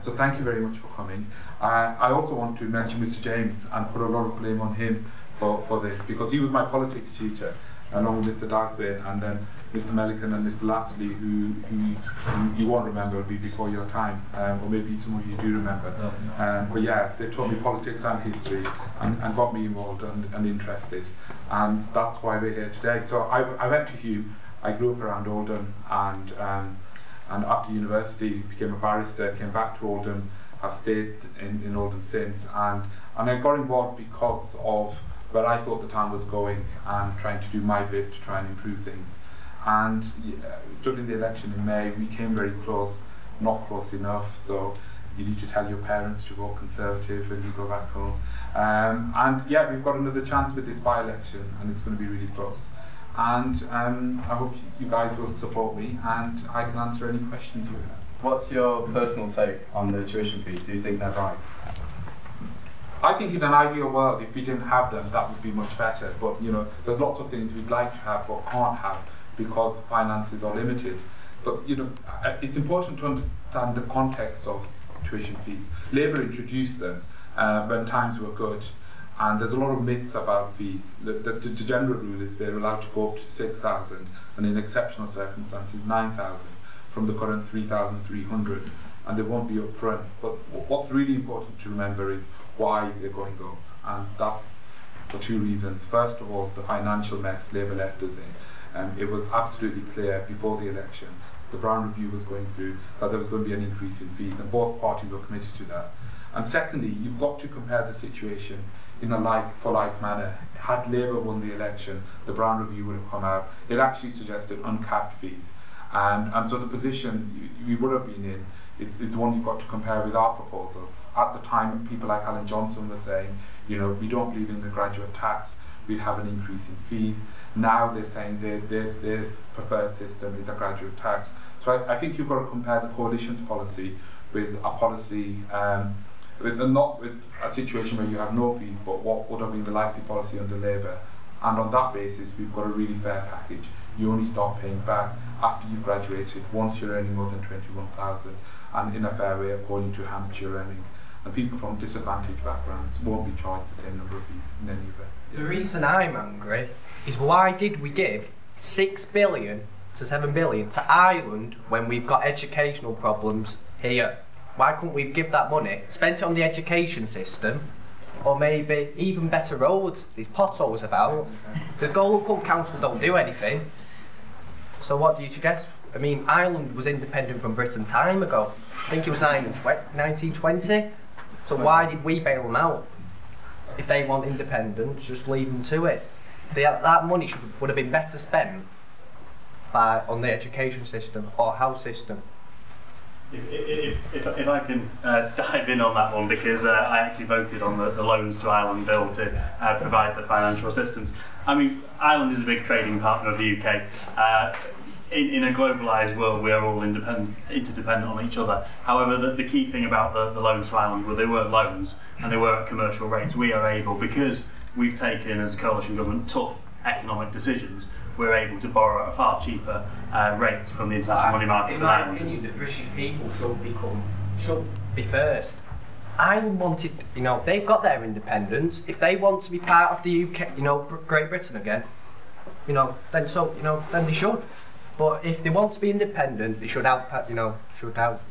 So thank you very much for coming. I also want to mention Mr. James and put a lot of blame on him for this, because he was my politics tutor, along with Mr. Darthwaite and then Mr. Milliken and Mr. Lapsley, who you won't remember, will be before your time, or maybe some of you do remember. But yeah, they taught me politics and history and got me involved and interested, and that's why we're here today. So I went to Hume. I grew up around Oldham, and after university became a barrister, came back to Oldham, have stayed in Oldham since, and I got involved because of where I thought the town was going and trying to do my bit to try and improve things. And stood in the election in May. We came very close, not close enough, so you need to tell your parents to vote Conservative when you go back home. And yeah, we've got another chance with this by-election, and it's going to be really close. And I hope you guys will support me, and I can answer any questions you have. What's your personal take on the tuition fees? Do you think they're right? I think in an ideal world, if we didn't have them, that would be much better. But you know, there's lots of things we'd like to have but can't have because finances are limited. But you know, it's important to understand the context of tuition fees. Labour introduced them when times were good, and there's a lot of myths about fees. The general rule is they're allowed to go up to 6,000, and in exceptional circumstances 9,000 from the current 3,300, and they won't be upfront. But what's really important to remember is why they're going up, and that's for two reasons. First of all, the financial mess Labour left us in. It was absolutely clear before the election, the Brown Review was going through, that there was going to be an increase in fees, and both parties were committed to that. And secondly, you've got to compare the situation in a like-for-like manner. Had Labour won the election, the Brown Review would have come out. It actually suggested uncapped fees. And so the position we would have been in is the one you've got to compare with our proposals. At the time, people like Alan Johnson were saying, you know, we don't believe in the graduate tax, we'd have an increase in fees. Now they're saying their preferred system is a graduate tax. So I think you've got to compare the coalition's policy with a policy, not with a situation where you have no fees, but what would have been the likely policy under Labour. And on that basis, we've got a really fair package. You only start paying back after you've graduated, once you're earning more than 21,000, and in a fair way according to how much you're earning. And people from disadvantaged backgrounds won't be charged the same number of fees in any event. The reason I'm angry is why did we give 6 billion to 7 billion to Ireland when we've got educational problems here? Why couldn't we give that money, spent it on the education system, or maybe even better roads? There's potholes about. The local council don't do anything. So what do you suggest? I mean, Ireland was independent from Britain time ago. I think it was 1920. So why did we bail them out? If they want independence, just leave them to it. That money would have been better spent on the education system or health system. If I can dive in on that one, because I actually voted on the Loans to Ireland bill to provide the financial assistance. I mean, Ireland is a big trading partner of the UK. In a globalised world, we are all interdependent on each other. However, the key thing about the loans to Ireland were they were loans and they were at commercial rates. We are able, because we've taken as a coalition government tough economic decisions, we're able to borrow at a far cheaper rate from the international money markets in Ireland. In my opinion, the British people should be first. Ireland wanted, you know, they've got their independence. If they want to be part of the UK, you know, Great Britain again, you know, then they should. But if they want to be independent, they should help, sort out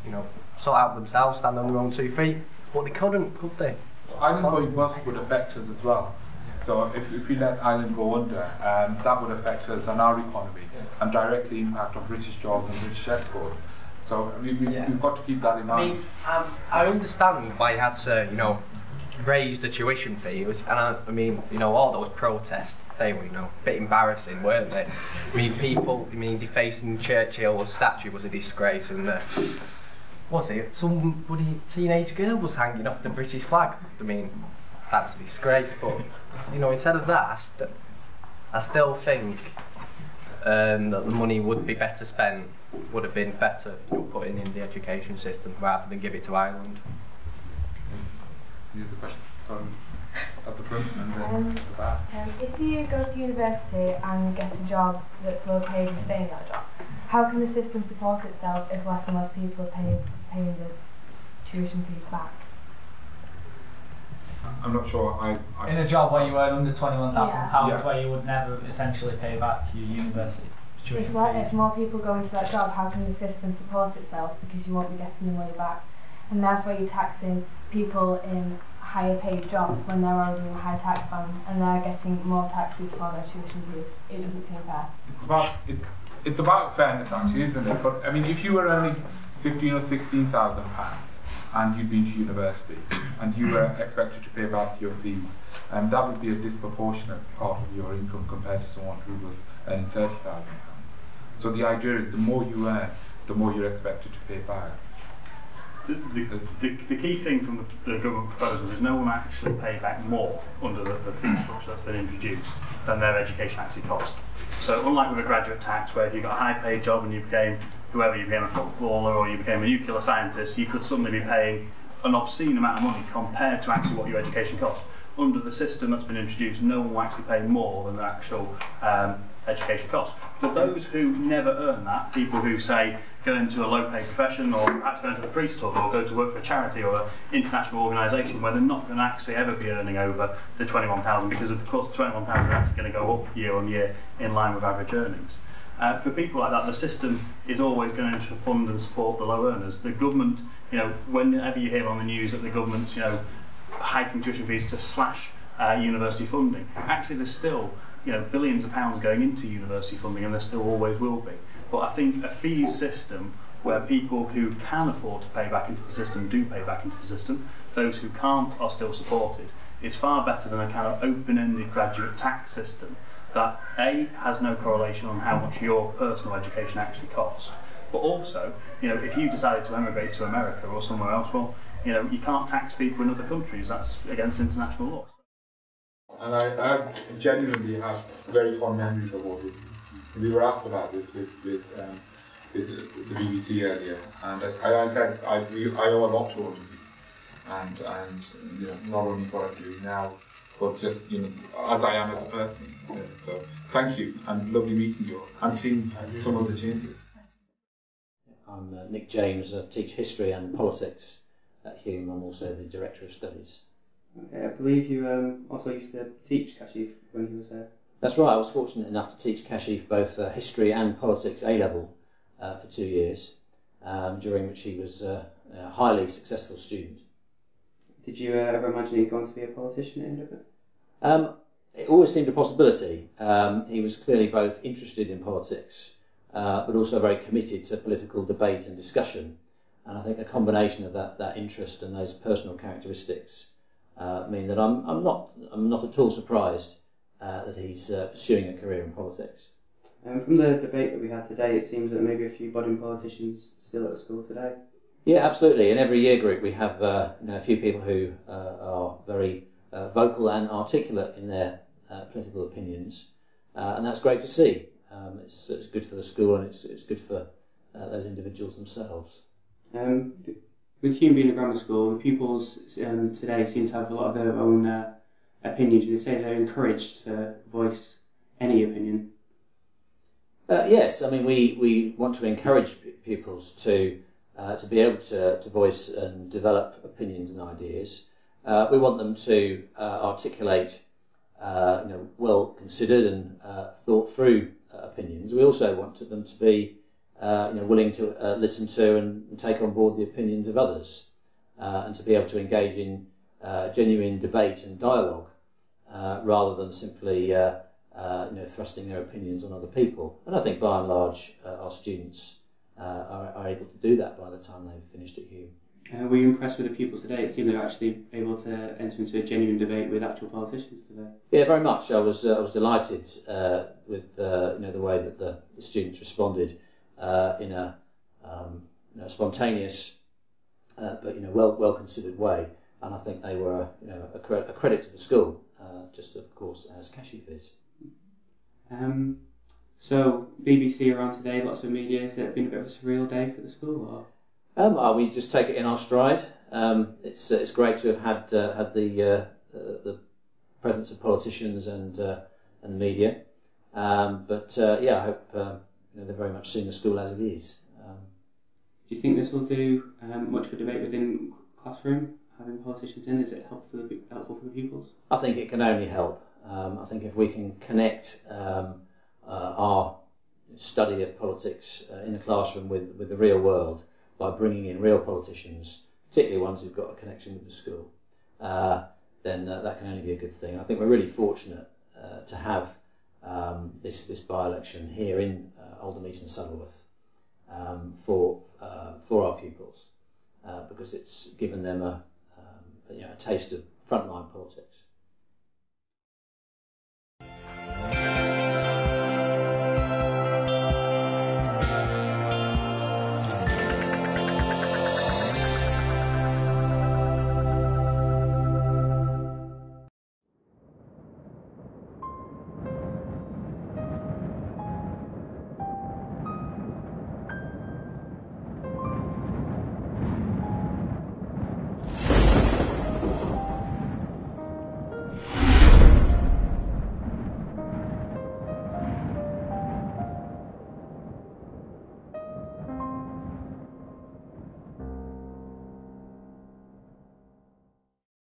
themselves, stand on their own 2 feet. But they couldn't, could they? Ireland going bust would affect us as well. So if we let Ireland go under, that would affect us and our economy and directly impact on British jobs and British exports. So we've got to keep that in mind. I mean, I understand why you had to, you know, raise the tuition fee. I mean, you know, all those protests, they were, you know, a bit embarrassing, weren't they? I mean, defacing Churchill's statue was a disgrace, and somebody, teenage girl was hanging off the British flag. I mean, that was a disgrace, but, you know, instead of that, I still think that the money would be better spent, would have been better, you know, putting in the education system rather than give it to Ireland. Any other questions? So, at the front and then at the back. If you go to university and get a job that's low paid and stay in that job, how can the system support itself if less and less people are paying the tuition fees back. I'm not sure. In a job where you earn under £21,000, Yeah. where you would never essentially pay back your university tuition If fees. more people go into that job, how can the system support itself? Because you won't be getting your money back, and therefore you're taxing people in higher paid jobs when they're already in a high tax band, and they're getting more taxes for their tuition fees. It doesn't seem fair. It's about fairness, actually, isn't it? But I mean, if you were earning £15,000 or £16,000 and you'd been to university and you were expected to pay back your fees, and that would be a disproportionate part of your income compared to someone who was earning £30,000. So the idea is the more you earn, the more you're expected to pay back. The key thing from the government proposal is no one actually paid back more under the fee structure that's been introduced than their education actually cost. So unlike with a graduate tax, where if you got a high paid job and you became a footballer or you became a nuclear scientist, you could suddenly be paying an obscene amount of money compared to actually what your education cost. Under the system that's been introduced, no one will actually pay more than the actual education cost. For those who never earn that, people who say go into a low-paid profession or perhaps go into the priesthood or go to work for a charity or an international organisation where they're not going to actually ever be earning over the 21,000, because of course the 21,000 are actually going to go up year on year in line with average earnings. For people like that, the system is always going to fund and support the low earners. The government, whenever you hear on the news that the government's, hiking tuition fees to slash university funding, actually there's still, billions of pounds going into university funding, and there still always will be. But I think a fees system where people who can afford to pay back into the system do pay back into the system, those who can't are still supported, is far better than a kind of open-ended graduate tax system that A, has no correlation on how much your personal education actually costs, but also, if you decided to emigrate to America or somewhere else, well, you can't tax people in other countries. That's against international law. And I genuinely have very fond memories of Oldham. We were asked about this with the BBC earlier, and as I said I owe a lot to Oldham, and not only what I'm doing now, but just as I am as a person. So thank you, and lovely meeting you all, and seeing some of the changes. I'm Nick James. I teach history and politics at Hulme. I'm also the Director of Studies. Okay, I believe you also used to teach Kashif when he was there. That's right, I was fortunate enough to teach Kashif both history and politics A-level for 2 years, during which he was a highly successful student. Did you ever imagine he'd gone to be a politician at the end of it? It always seemed a possibility. He was clearly both interested in politics, but also very committed to political debate and discussion. And I think a combination of that interest and those personal characteristics mean that I'm not at all surprised that he's pursuing a career in politics. From the debate that we had today, it seems that maybe a few budding politicians still at the school today. Yeah, absolutely. In every year group we have a few people who are very vocal and articulate in their political opinions, and that's great to see. It's good for the school, and it's good for those individuals themselves. With Hulme being a grammar school, the pupils today seem to have a lot of their own opinions. They say they're encouraged to voice any opinion. Yes, I mean we want to encourage pupils to be able to voice and develop opinions and ideas. We want them to articulate well considered and thought through opinions. We also want them to be willing to listen to and take on board the opinions of others, and to be able to engage in genuine debate and dialogue, rather than simply thrusting their opinions on other people. And I think by and large our students are able to do that by the time they've finished at Hulme. Were you impressed with the pupils today? It seemed they were actually able to enter into a genuine debate with actual politicians today. Yeah, very much. I was delighted with the way that the students responded in a spontaneous but well considered way, and I think they were a credit to the school, just of course as Kashif is. So BBC are on today, lots of media. Has it been a bit of a surreal day for the school, or? We just take it in our stride. It's great to have had the presence of politicians and the media, but I hope they're very much seeing the school as it is. Do you think this will do much for debate within classroom? Having politicians in, is it helpful for the pupils? I think it can only help. I think if we can connect our study of politics in the classroom with the real world by bringing in real politicians, particularly ones who've got a connection with the school, then that can only be a good thing. I think we're really fortunate to have this by-election here in Oldham East and Saddleworth for our pupils, because it's given them a taste of frontline politics.